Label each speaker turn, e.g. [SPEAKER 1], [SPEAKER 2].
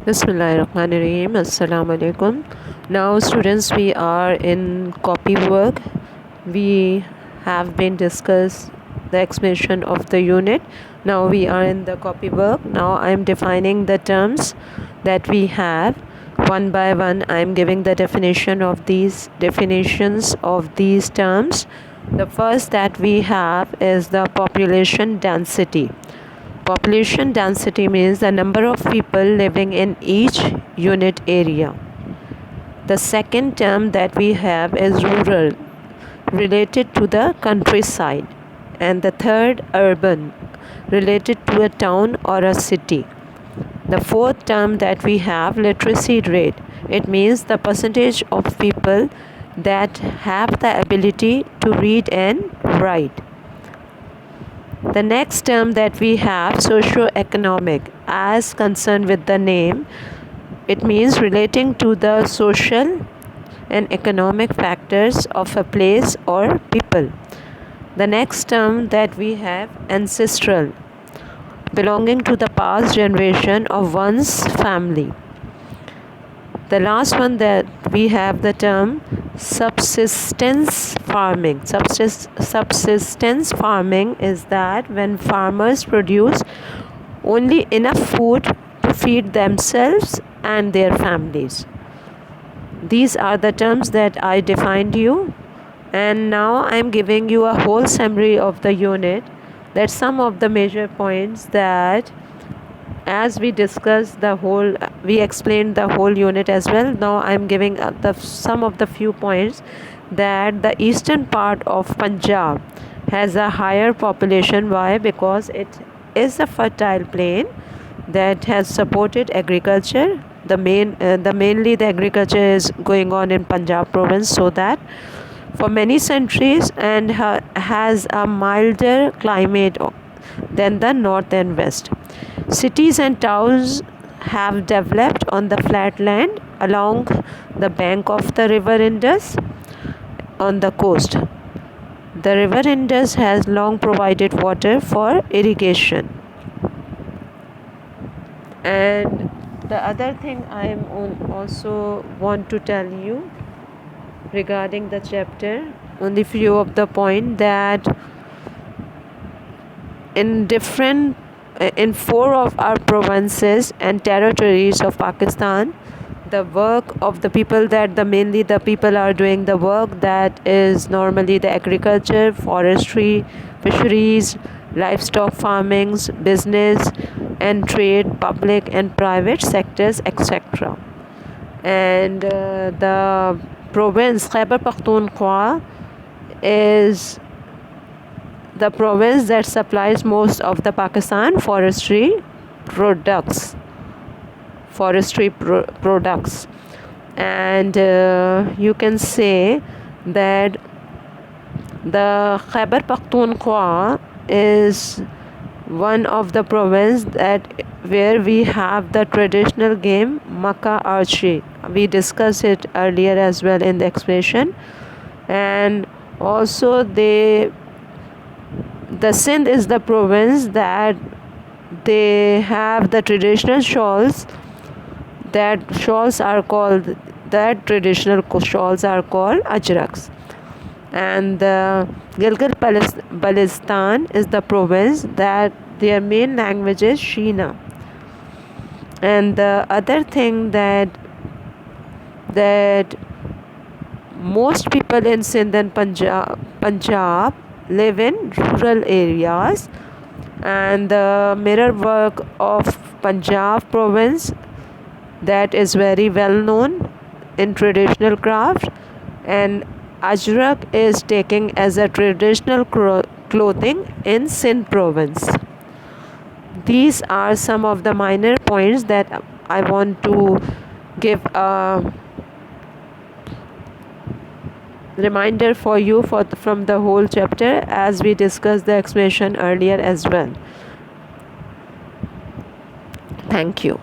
[SPEAKER 1] Bismillahirrahmanirrahim. Assalamu alaikum. Now, students, we are in copywork. We have been discussed the explanation of the unit. Now we are in the copywork. Now I am defining the terms that we have one by one. I am giving the definitions of these terms. The first that we have is the population density. Population density means the number of people living in each unit area. The second term that we have is rural, related to the countryside. And the third, urban, related to a town or a city. The fourth term that we have, literacy rate. It means the percentage of people that have the ability to read and write. The next term that we have, socio-economic, as concerned with the name, it means relating to the social and economic factors of a place or people. The next term that we have, ancestral, belonging to the past generation of one's family. The last one that we have the term subsistence farming. Subsistence farming is that when farmers produce only enough food to feed themselves and their families. These are the terms that I defined you, and now I am giving you a whole summary of the unit. That's some of the major points that, as we discussed we explained the whole unit as well. Now I'm giving some of the few points that the eastern part of Punjab has a higher population. Why? Because it is a fertile plain that has supported agriculture. Mainly the agriculture is going on in Punjab province, so that for many centuries, and has a milder climate than the north and west. Cities and towns have developed on the flat land along the bank of the river Indus on the coast. The river Indus has long provided water for irrigation. And the other thing I also want to tell you regarding the chapter, only few of the point, that in four of our provinces and territories of Pakistan, the work of the people mainly the people are doing the work that is normally the agriculture, forestry, fisheries, livestock farmings, business and trade, public and private sectors, etc. And the province Khyber Pakhtunkhwa is the province that supplies most of the Pakistan forestry products. And you can say that the Khyber Pakhtunkhwa is one of the province where we have the traditional game Maka archery. We discussed it earlier as well in the explanation. And also the Sindh is the province that they have the traditional shawls. Traditional shawls are called ajraks. And Gilgit-Baltistan is the province that their main language is Sheena. And the other thing that most people in Sindh and Punjab live in rural areas, and the mirror work of Punjab province that is very well known in traditional craft, and ajrak is taken as a traditional clothing in Sindh province. These are some of the minor points that I want to give a reminder for you from the whole chapter, as we discussed the explanation earlier as well. Thank you.